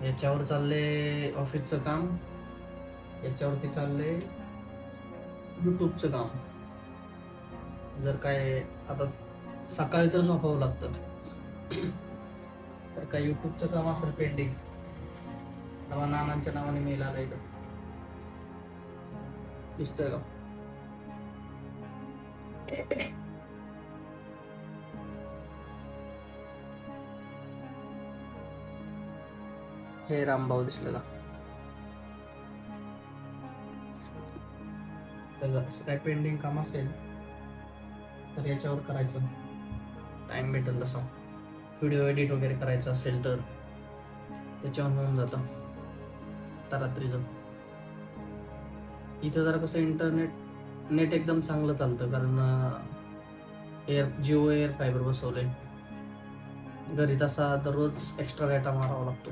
याच्यावर चालले ऑफिसचं काम, याच्यावरती चालले युट्यूबचं काम. जर काय आता सकाळी तर झोपावं लागतं, तर काय युट्यूबचं काम असेल पेंडिंग, तेव्हा नानांच्या नावाने मेल आला इथं. दिसतोय का? हे रामभाऊ दिसलं का? तर असं काय पेंडिंग काम असेल तर याच्यावर करायचं, टाइम भेटेल तसा. व्हिडिओ एडिट वगैरे करायचा असेल तर त्याच्यावर होऊन जातं आता रात्रीचं. इथं जरा कसं नेट एकदम चांगलं चालतं, कारण जिओ एअर फायबर बसवलंय. घरी तसा दररोज एक्स्ट्रा डेटा मारावा लागतो.